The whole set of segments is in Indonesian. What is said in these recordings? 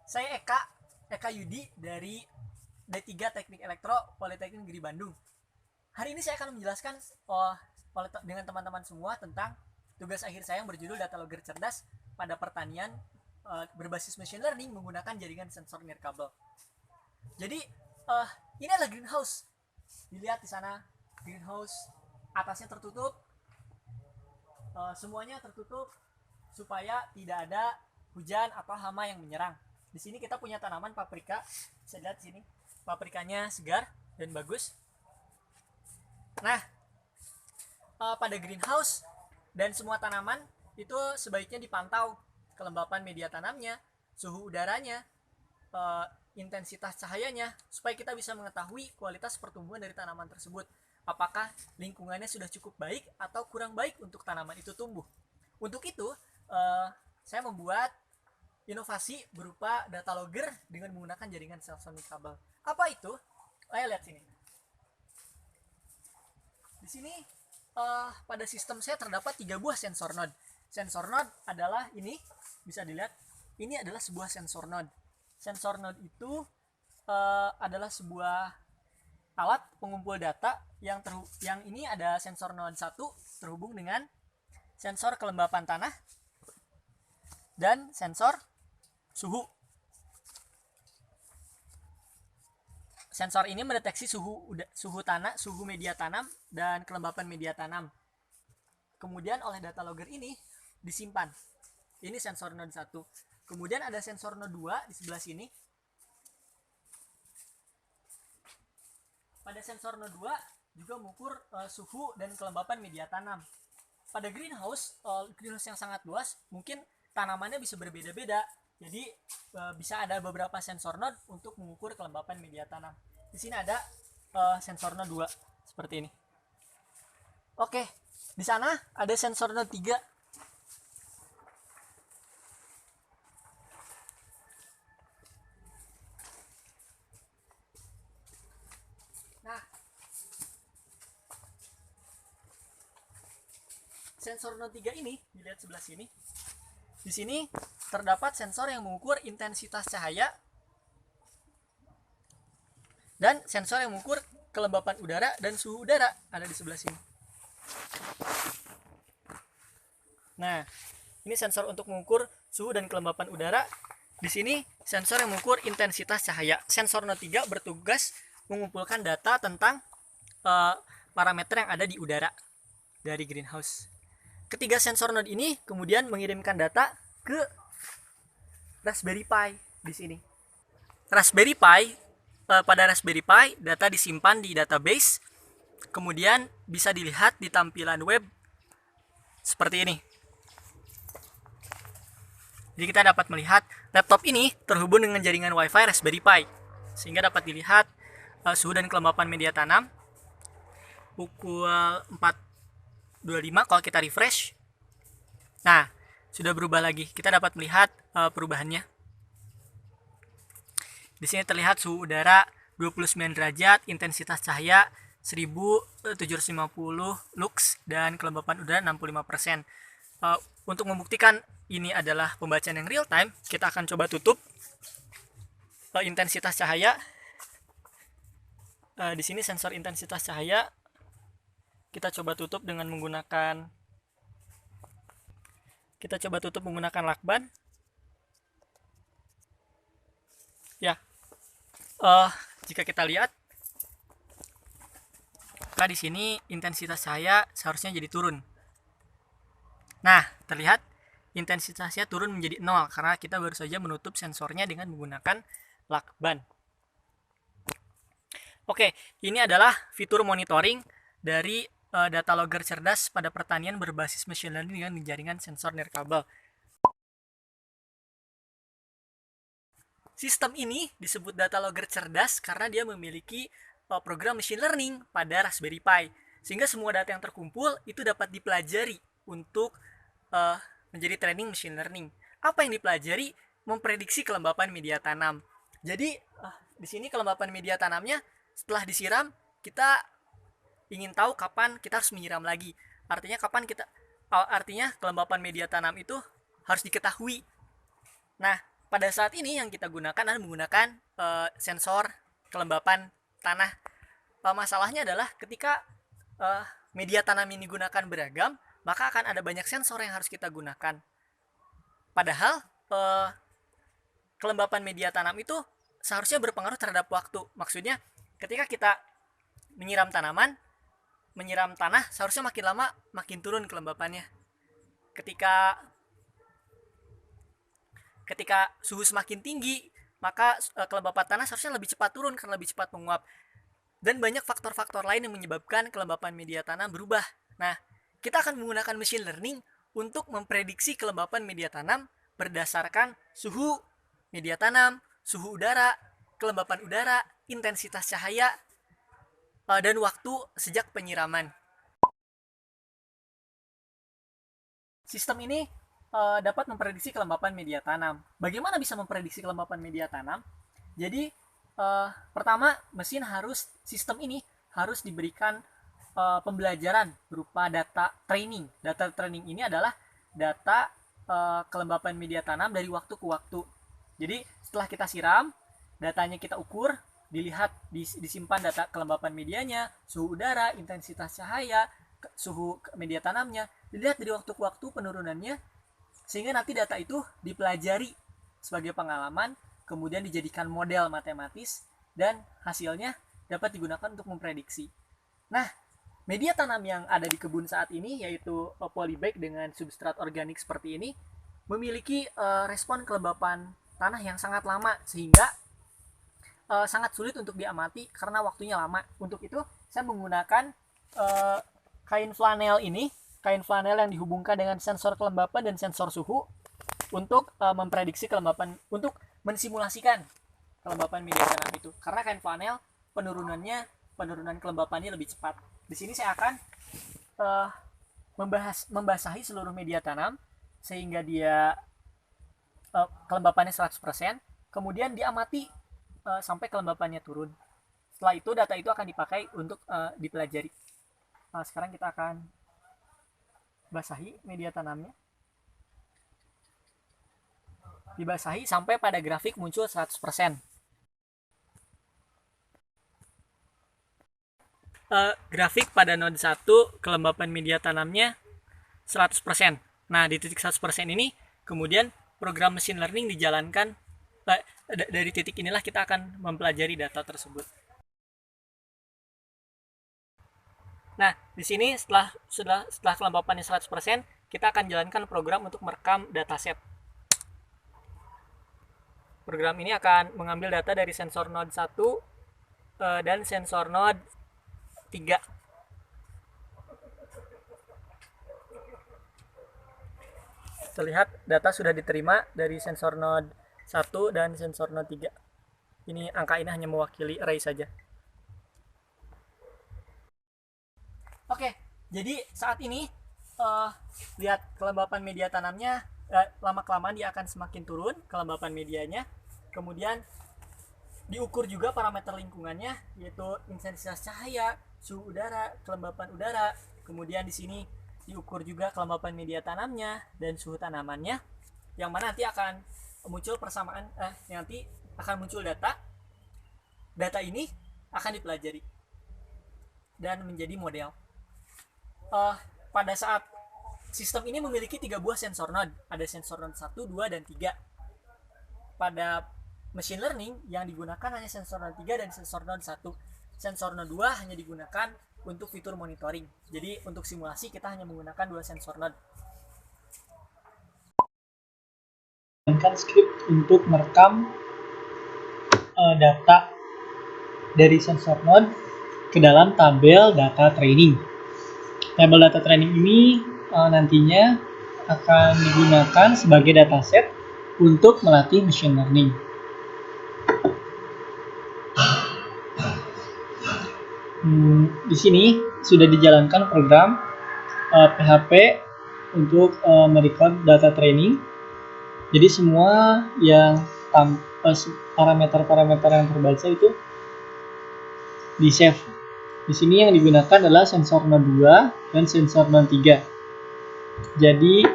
Saya Eka Yudi dari D3 Teknik Elektro Politeknik Negeri Bandung. Hari ini saya akan menjelaskan dengan teman-teman semua tentang tugas akhir saya yang berjudul Data Logger Cerdas pada Pertanian berbasis machine learning menggunakan jaringan sensor nirkabel. Jadi ini adalah greenhouse. Dilihat di sana greenhouse, atasnya tertutup, semuanya tertutup supaya tidak ada hujan atau hama yang menyerang. Di sini kita punya tanaman paprika, bisa lihat di sini. Paprikanya segar dan bagus. Nah, pada greenhouse dan semua tanaman itu sebaiknya dipantau kelembapan media tanamnya, suhu udaranya, intensitas cahayanya, supaya kita bisa mengetahui kualitas pertumbuhan dari tanaman tersebut. Apakah lingkungannya sudah cukup baik atau kurang baik untuk tanaman itu tumbuh. Untuk itu, saya membuat inovasi berupa data logger dengan menggunakan jaringan sensor nirkabel. Apa itu? Ayo lihat sini. Di sini pada sistem saya terdapat 3 buah sensor node. Sensor node adalah ini, bisa dilihat. Ini adalah sebuah sensor node. Sensor node itu adalah sebuah alat pengumpul data yang ini ada sensor node 1 terhubung dengan sensor kelembapan tanah dan sensor suhu. Sensor ini mendeteksi suhu tanah, suhu media tanam, dan kelembapan media tanam. Kemudian oleh data logger ini disimpan. Ini sensor node 1. Kemudian ada sensor node 2 di sebelah sini. Pada sensor node 2 juga mengukur suhu dan kelembapan media tanam. Pada greenhouse yang sangat luas, mungkin tanamannya bisa berbeda-beda. Jadi bisa ada beberapa sensor node untuk mengukur kelembapan media tanam. Di sini ada sensor node 2 seperti ini. Oke, di sana ada sensor node 3. Nah, sensor node 3 ini dilihat sebelah sini. Di sini terdapat sensor yang mengukur intensitas cahaya dan sensor yang mengukur kelembapan udara dan suhu udara ada di sebelah sini. Nah, ini sensor untuk mengukur suhu dan kelembapan udara. Di sini sensor yang mengukur intensitas cahaya. Sensor node 3 bertugas mengumpulkan data tentang parameter yang ada di udara dari greenhouse. Ketiga sensor node ini kemudian mengirimkan data ke Raspberry Pi di sini. Pada Raspberry Pi data disimpan di database, kemudian bisa dilihat di tampilan web seperti ini. Jadi kita dapat melihat laptop ini terhubung dengan jaringan WiFi Raspberry Pi, sehingga dapat dilihat suhu dan kelembapan media tanam pukul 4.25 kalau kita refresh. Nah, sudah berubah lagi. Kita dapat melihat perubahannya. Di sini terlihat suhu udara 29 derajat, intensitas cahaya 1750 lux, dan kelembapan udara 65%. Untuk membuktikan ini adalah pembacaan yang real time, kita akan coba tutup intensitas cahaya. Di sini sensor intensitas cahaya kita coba tutup dengan menggunakan lakban. Ya, jika kita lihat, maka di sini intensitas cahaya seharusnya jadi turun. Nah, terlihat intensitasnya turun menjadi 0 karena kita baru saja menutup sensornya dengan menggunakan lakban. Oke, ini adalah fitur monitoring dari data logger cerdas pada pertanian berbasis machine learning dengan jaringan sensor nirkabel. Sistem ini disebut data logger cerdas karena dia memiliki program machine learning pada Raspberry Pi, sehingga semua data yang terkumpul itu dapat dipelajari untuk menjadi training machine learning. Apa yang dipelajari? Memprediksi kelembapan media tanam. Jadi di sini kelembapan media tanamnya setelah disiram, kita ingin tahu kapan kita harus menyiram lagi. Artinya kelembapan media tanam itu harus diketahui. Nah, pada saat ini yang kita gunakan adalah menggunakan sensor kelembapan tanah. Masalahnya adalah ketika media tanam ini digunakan beragam, maka akan ada banyak sensor yang harus kita gunakan. Padahal kelembapan media tanam itu seharusnya berpengaruh terhadap waktu. Maksudnya ketika kita menyiram tanaman, menyiram tanah, seharusnya makin lama makin turun kelembapannya. Ketika suhu semakin tinggi, maka kelembapan tanah seharusnya lebih cepat turun karena lebih cepat menguap. Dan banyak faktor-faktor lain yang menyebabkan kelembapan media tanam berubah. Nah, kita akan menggunakan machine learning untuk memprediksi kelembapan media tanam berdasarkan suhu media tanam, suhu udara, kelembapan udara, intensitas cahaya, dan waktu sejak penyiraman. Sistem ini dapat memprediksi kelembapan media tanam. Bagaimana bisa memprediksi kelembapan media tanam? Jadi pertama, sistem ini harus diberikan pembelajaran berupa data training. Data training ini adalah data kelembapan media tanam dari waktu ke waktu. Jadi setelah kita siram, datanya kita ukur, dilihat, disimpan data kelembapan medianya, suhu udara, intensitas cahaya, suhu media tanamnya, dilihat dari waktu ke waktu penurunannya, sehingga nanti data itu dipelajari sebagai pengalaman, kemudian dijadikan model matematis, dan hasilnya dapat digunakan untuk memprediksi. Nah, media tanam yang ada di kebun saat ini, yaitu polybag dengan substrat organik seperti ini, memiliki respon kelembapan tanah yang sangat lama, sehingga sangat sulit untuk diamati karena waktunya lama. Untuk itu, saya menggunakan kain flanel ini, kain flanel yang dihubungkan dengan sensor kelembapan dan sensor suhu untuk memprediksi kelembapan, untuk mensimulasikan kelembapan media tanam itu. Karena kain flanel penurunan kelembapannya lebih cepat. Di sini saya akan membasahi seluruh media tanam sehingga dia kelembapannya 100%, kemudian diamati sampai kelembapannya turun. Setelah itu data itu akan dipakai untuk dipelajari. Sekarang kita akan basahi media tanamnya. Dibasahi sampai pada grafik muncul 100%. Grafik pada node 1 kelembapan media tanamnya 100%. Nah, di titik 100% ini kemudian program machine learning dijalankan. Dari titik inilah kita akan mempelajari data tersebut. Nah, di sini setelah kelembapannya 100%, kita akan jalankan program untuk merekam dataset. Program ini akan mengambil data dari sensor node 1 dan sensor node 3. Terlihat data sudah diterima dari sensor node 1 dan sensor node 3. Ini angka ini hanya mewakili array saja. Oke, jadi saat ini lihat kelembapan media tanamnya, lama-kelamaan dia akan semakin turun kelembapan medianya. Kemudian diukur juga parameter lingkungannya, yaitu intensitas cahaya, suhu udara, kelembapan udara. Kemudian di sini diukur juga kelembapan media tanamnya dan suhu tanamannya, yang mana nanti akan muncul persamaan, nanti akan muncul data. Data ini akan dipelajari dan menjadi model. Pada saat sistem ini memiliki 3 buah sensor node, ada sensor node 1, 2, dan 3. Pada machine learning yang digunakan hanya sensor node 3 dan sensor node 1. Sensor node 2 hanya digunakan untuk fitur monitoring. Jadi untuk simulasi kita hanya menggunakan 2 sensor node. Menggunakan script untuk merekam data dari sensor node ke dalam tabel data training. Tabel data training ini nantinya akan digunakan sebagai dataset untuk melatih machine learning. Di sini sudah dijalankan program PHP untuk merecord data training. Jadi semua yang parameter-parameter yang terbaca itu di save. Di sini yang digunakan adalah sensor node 2 dan sensor node 3. Jadi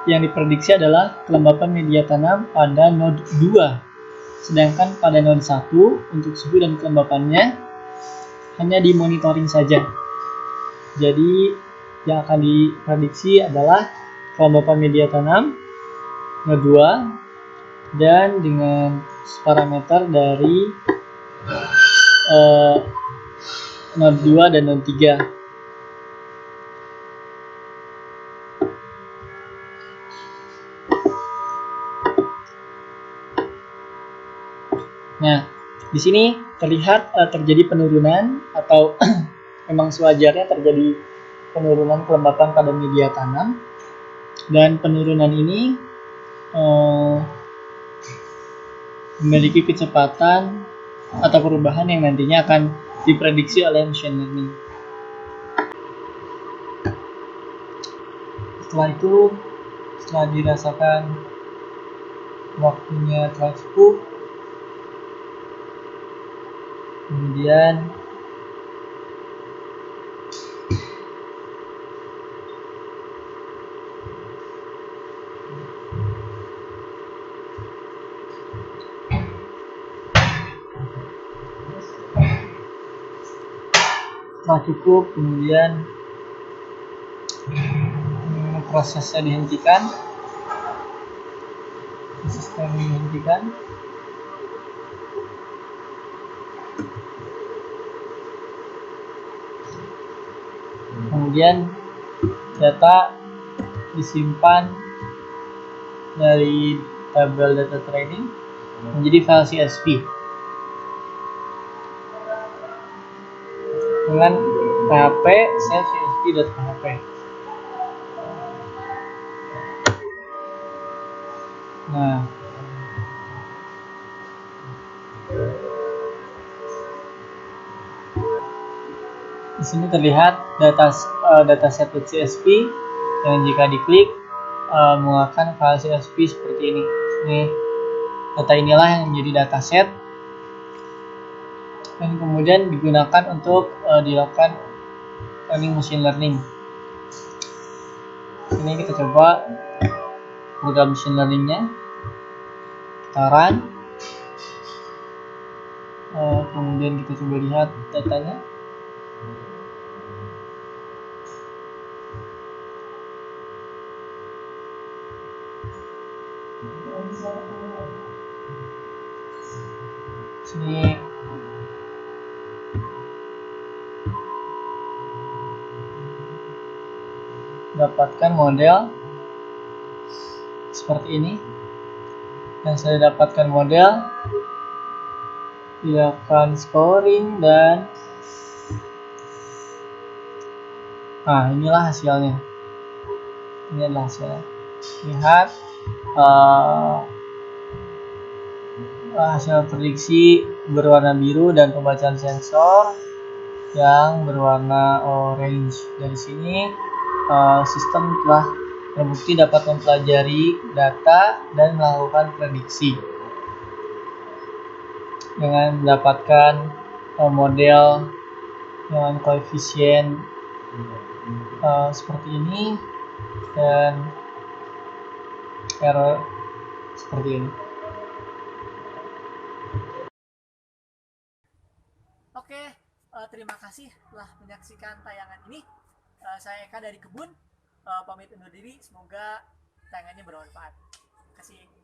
yang diprediksi adalah kelembapan media tanam pada node 2. Sedangkan pada node 1 untuk suhu dan kelembapannya hanya dimonitoring saja. Jadi yang akan diprediksi adalah kelembapan media tanam node 2 dan dengan parameter dari node 2 dan node 3. Nah, di sini terlihat terjadi penurunan atau memang sewajarnya terjadi penurunan kelembapan pada media tanam, dan penurunan ini memiliki kecepatan atau perubahan yang nantinya akan diprediksi oleh machine learning. Setelah itu, setelah dirasakan waktunya telah cukup, kemudian prosesnya dihentikan, kemudian data disimpan dari tabel data training menjadi file CSV dengan php save csv.php. Nah, di sini terlihat dataset.csv yang jika diklik mengeluarkan file CSV seperti ini. Data inilah yang menjadi dataset dan kemudian digunakan untuk dilakukan training machine learning. Ini kita coba program machine learningnya, kita run, kemudian kita coba lihat datanya. Sini dapatkan model seperti ini, dan saya dapatkan model, dilakukan scoring, dan inilah hasilnya. Ini adalah hasilnya. Lihat hasil prediksi berwarna biru dan pembacaan sensor yang berwarna orange. Dari sini sistem telah terbukti dapat mempelajari data dan melakukan prediksi dengan mendapatkan model dengan koefisien seperti ini dan error seperti ini. Oke, terima kasih telah menyaksikan tayangan ini. Saya Eka dari Kebun, pamit undur diri. Semoga tayangannya bermanfaat. Terima kasih.